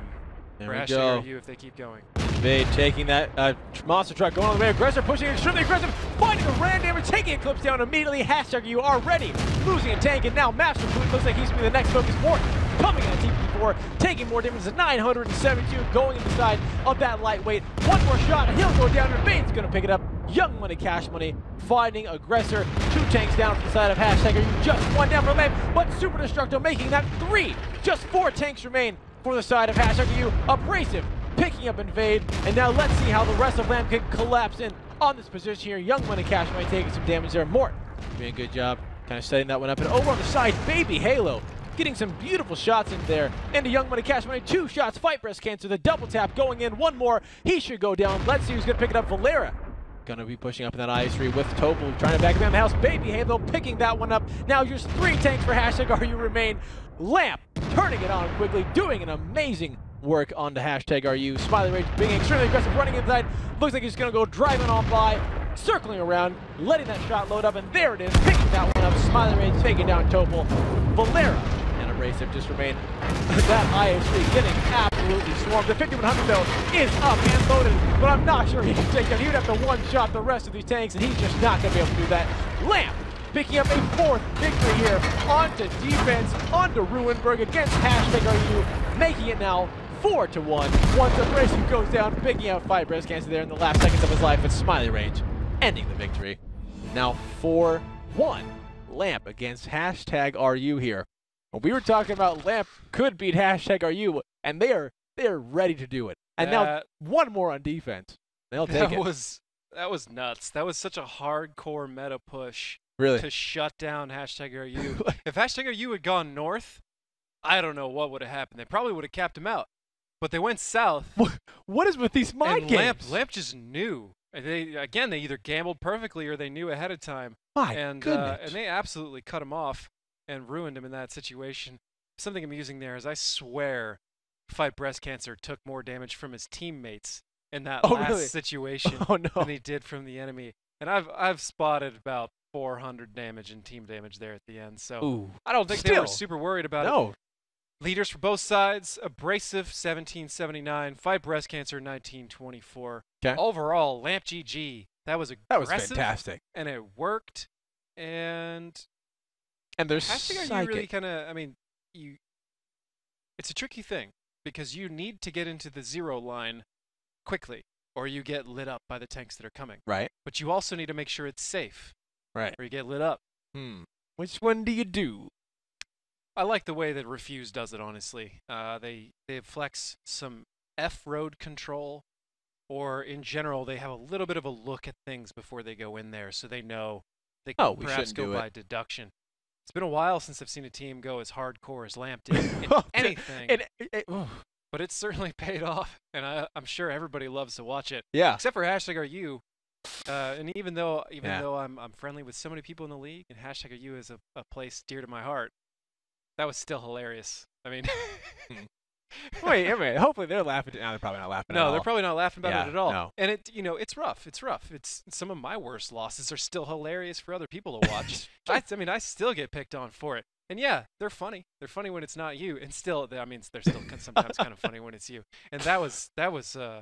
There for we go. #RU if they keep going. Invade taking that monster truck, going on the way. Aggressor pushing extremely aggressive, finding the ram damage, taking Eclipse down immediately. #RU already losing a tank, and now Master Boot looks like he's going to be the next focus. Mort coming at T-54, taking more damage at 972, going inside of that lightweight. One more shot, and he'll go down. Invade's going to pick it up. Young Money, Cash Money, finding Aggressor. 2 tanks down from the side of #RU. Just 1 down for Lamp, but Super Destructo making that 3. Just 4 tanks remain for the side of #RU. Abrasive picking up Invade, and now let's see how the rest of Lamp can collapse in on this position here. Young Money, Cash Money taking some damage there. Mort doing a good job kind of setting that one up. And over on the side, Baby Halo getting some beautiful shots in there. Into Young Money, Cash Money, 2 shots. Fight Breast Cancer, the double tap going in. 1 more. He should go down. Let's see who's going to pick it up. Valera going to be pushing up in that IS-3 with Topol, trying to back him in the house. Baby Halo picking that one up. Now just 3 tanks for #RU remain. Lamp turning it on quickly, doing an amazing work onto #RU. Smiley Rage being extremely aggressive, running inside. Looks like he's going to go driving on by. circling around, letting that shot load up, and there it is, picking that one up. Smiley Rage taking down Topol. Valera and Abrasive just remain. That IS3 getting absolutely swarmed. The 5100 though is up and loaded, but I'm not sure he can take down. He would have to one-shot the rest of these tanks, and he's just not going to be able to do that. Lamp picking up a 4th victory here onto defense, onto Ruinberg against #RU, making it now 4-1. Once Abrasive goes down, picking out 5 breast cancer there in the last seconds of his life, and Smiley Rage ending the victory. Now 4-1. Lamp against #RU here. When we were talking about Lamp could beat #RU, and they're ready to do it. And now one more on defense. They'll take it. That was nuts. That was such a hardcore meta push. Really? To shut down #RU. If #RU had gone north, I don't know what would have happened. They probably would have capped him out. But they went south. What is with these mind games? Lamp just knew. They either gambled perfectly or they knew ahead of time. My goodness. And they absolutely cut him off and ruined him in that situation. Something amusing there is I swear Fight Breast Cancer took more damage from his teammates in that last situation than he did from the enemy. And I've spotted about 400 damage and team damage there at the end. So I don't think they were super worried about it. Leaders for both sides, Abrasive 1779, Fight Breast Cancer 1924. Okay. Overall, Lamp GG. That was aggressive. That was fantastic. And it worked. And there's you really kind of, I mean, it's a tricky thing because you need to get into the 0 line quickly or you get lit up by the tanks that are coming. Right. But you also need to make sure it's safe. Right. Or you get lit up. Which one do you do? I like the way that Refuse does it, honestly. They flex some F-road control, or in general, they have a little bit of a look at things before they go in there, so they know they can perhaps go by deduction. It's been a while since I've seen a team go as hardcore as Lamp did in anything. But it's certainly paid off, and I'm sure everybody loves to watch it. Yeah. Except for #RU. And even though I'm friendly with so many people in the league, and #RU is a place dear to my heart, that was still hilarious. I mean, wait a minute. Hopefully they're laughing. No, they're probably not laughing. No, they're probably not laughing about it at all. No. And it's rough. It's rough. It's some of my worst losses are still hilarious for other people to watch. I still get picked on for it. And yeah, they're funny. They're funny when it's not you. And still, I mean, they're still sometimes kind of funny when it's you. And that was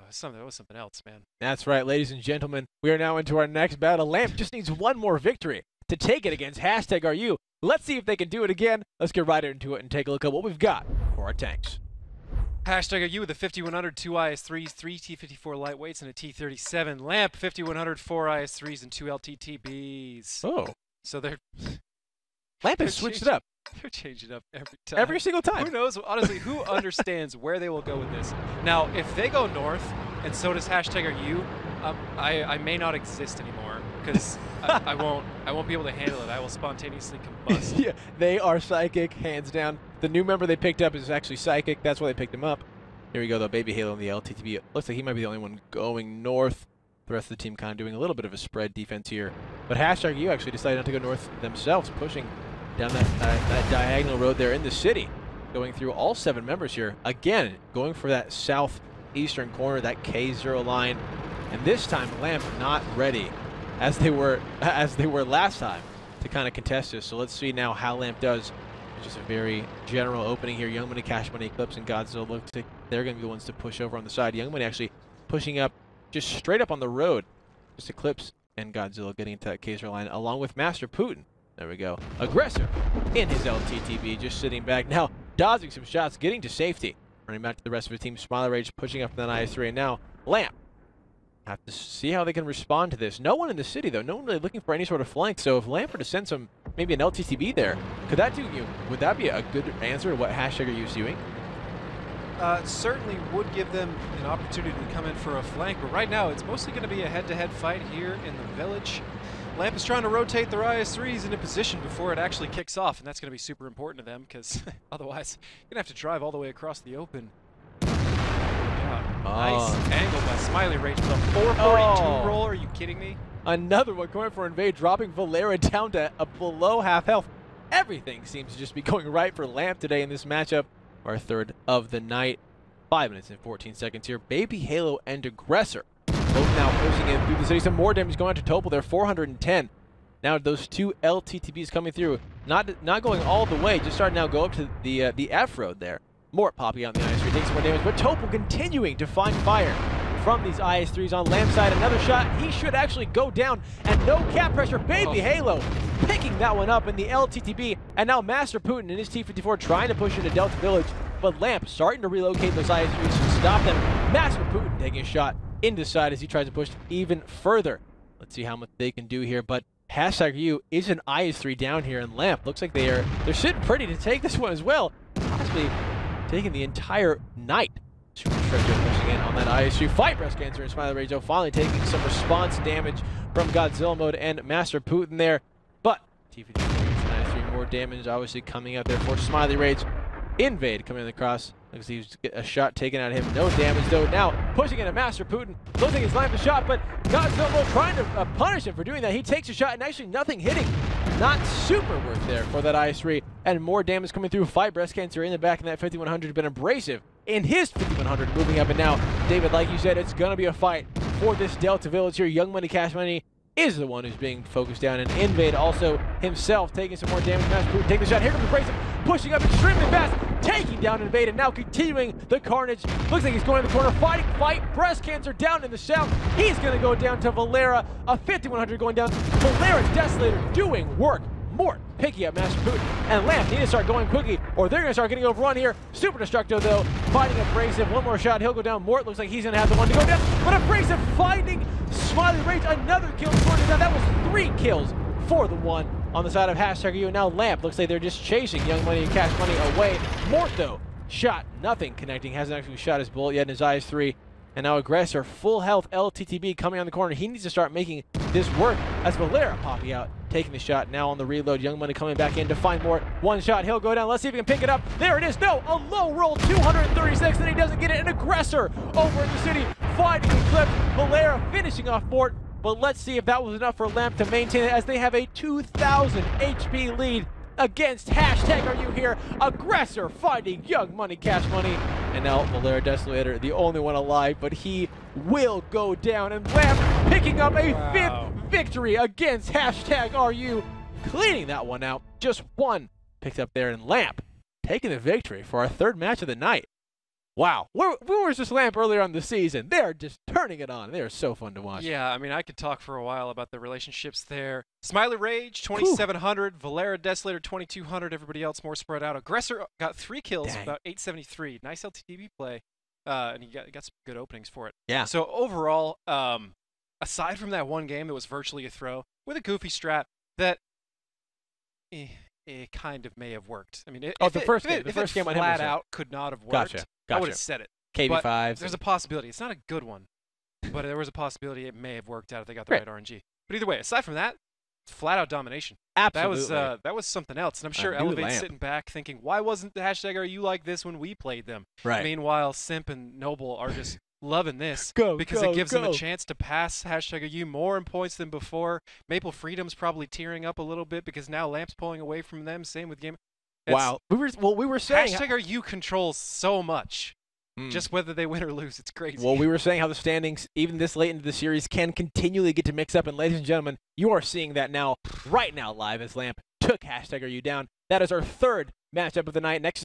something else, man. That's right, ladies and gentlemen. We are now into our next battle. Lamp just needs one more victory to take it against #RU. Let's see if they can do it again. Let's get right into it and take a look at what we've got for our tanks. #RU with a 5100, 2 IS-3s, 3 T-54 lightweights, and a T-37. Lamp 5100, 4 IS-3s, and 2 LTTBs. Oh. So Lamp has switched it up. They're changing up every time. Every single time. Who knows? Honestly, who understands where they will go with this? Now, if they go north, and so does #RU, I may not exist anymore because I won't be able to handle it. I will spontaneously combust. Yeah, they are psychic, hands down. The new member they picked up is actually psychic. That's why they picked him up. Here we go, though. Baby Halo in the LTTB. Looks like he might be the only one going north. The rest of the team kind of doing a little bit of a spread defense here. But #RU actually decided not to go north themselves, pushing down that diagonal road there in the city, going through all 7 members here. Again, going for that southeastern corner, that K0 line. And this time, Lamp not ready, as they were last time, to kind of contest this. So let's see now how Lamp does. It's just a very general opening here. Young Money, Cash Money, Eclipse, and Godzilla looks like they're going to be the ones to push over on the side. Young Money actually pushing up just straight up on the road. Just Eclipse and Godzilla getting into that K0 line, along with Master Putin. There we go. Aggressor in his LTTB, just sitting back. Now, dodging some shots, getting to safety. Running back to the rest of his team. Smiley Rage pushing up that IS-3. And now, Lamp. Have to see how they can respond to this. No one in the city, though. No one really looking for any sort of flank. So if Lamp were to send maybe an LTTB there, could that do you? Would that be a good answer to what #RU is doing? Certainly would give them an opportunity to come in for a flank. But right now, it's mostly going to be a head-to-head fight here in the village. Lamp is trying to rotate their IS-3s into position before it actually kicks off, and that's going to be super important to them because otherwise you're going to have to drive all the way across the open. Nice angle by Smiley Rage with a 442 roll. Are you kidding me? Another one going for Invade, dropping Valera down to below half health. Everything seems to just be going right for Lamp today in this matchup. Our third of the night. 5 minutes and 14 seconds here. Baby Halo and Aggressor both now pushing in through the city. Some more damage going on to Topol there, 410. Now those two LTTBs coming through, not going all the way, just starting now go up to the F road there. Mort popping out in the IS-3, taking some more damage, but Topol continuing to find fire from these IS-3s on Lamb side. Another shot, he should actually go down, and no cap pressure. Baby Halo picking that one up in the LTTB, and now Master Putin and his T-54 trying to push into Delta Village, but Lamp starting to relocate those IS-3s to stop them. Master Putin taking a shot into the side as he tries to push even further. Let's see how much they can do here, but #U is an IS-3 down here, and Lamp looks like they're sitting pretty to take this one as well, possibly taking the entire night. Super Stretcher pushing in on that IS-3. Fight Breast Cancer and Smiley Rage, finally taking some response damage from Godzilla Mode and Master Putin there. But T-54 gets IS-3 more damage, obviously coming out there for Smiley Rage. Invade coming across. Looks like he's get a shot taken out of him. No damage though. Now pushing into Master Putin. Looks like he's landed the shot, but Godzilla Mode trying to punish him for doing that. He takes a shot and actually nothing hitting. Not super work there for that IS-3. And more damage coming through. Fight Breast Cancer in the back, and that 5100 been abrasive in his 5100, moving up. And now, David, like you said, it's going to be a fight for this Delta Village here. Young Money Cash Money is the one who's being focused down, and Invade also himself taking some more damage. Master Putin taking the shot. Here comes Abrasive, pushing up extremely fast, taking down Invade, and now continuing the carnage. Looks like he's going to the corner, fighting Fight Breast Cancer down in the south. He's going to go down to Valera, a 5100 going down. Valera's Desolator doing work. Mort picking up Master Putin, and Lamp need to start going quickly, or they're going to start getting overrun here. Super Destructo, though, fighting Abrasive. One more shot, he'll go down. Mort looks like he's going to have the one to go down, but Abrasive finding Smiley Rage, another kill. Now that was 3 kills for the one on the side of #U. Now Lamp looks like they're just chasing Young Money and Cash Money away. Mort, though, shot, nothing connecting, hasn't actually shot his bullet yet in his IS-3. And now Aggressor, full health LTTB coming on the corner. He needs to start making this work as Valera popping out, taking the shot. Now on the reload, Young Money coming back in to find more. One shot, he'll go down. Let's see if he can pick it up. There it is. No, a low roll, 236, and he doesn't get it. An Aggressor over in the city, fighting Eclipse. Valera finishing off Mort, but let's see if that was enough for Lamp to maintain it, as they have a 2,000 HP lead against #AreYouHere. Aggressor fighting Young Money Cash Money. And now Valera Desolator, the only one alive, but he will go down. And Lamp picking up a 5th victory against #RU, cleaning that one out. Just one picked up there, and Lamp taking the victory for our 3rd match of the night. Wow. Where was this Lamp earlier on the season? They're just turning it on. They're so fun to watch. Yeah, I mean, I could talk for a while about the relationships there. Smiley Rage, 2,700. Valera Desolator, 2,200. Everybody else more spread out. Aggressor got 3 kills, about 873. Nice LTTB play, and he got some good openings for it. Yeah. So overall, aside from that one game that was virtually a throw, with a goofy strat that it kind of may have worked. I mean, the first game on him flat out could not have worked. Gotcha. I would have said it. KB5s. There's a possibility. It's not a good one, but there was a possibility it may have worked out if they got the right RNG. But either way, aside from that, flat out domination. Absolutely. That was something else. And I'm sure Elevate's sitting back thinking, why wasn't the #RU like this when we played them? Right. Meanwhile, Simp and Noble are just loving this because it gives them a chance to pass #RU more in points than before. Maple Freedom's probably tearing up a little bit because now Lamp's pulling away from them. Same with Game. Wow. We were saying #RU controls so much. Just whether they win or lose, it's crazy. Well, we were saying how the standings, even this late into the series, can continually get to mix up. And ladies and gentlemen, you are seeing that now, right now, live as Lamp took #RU down. That is our 3rd matchup of the night. Next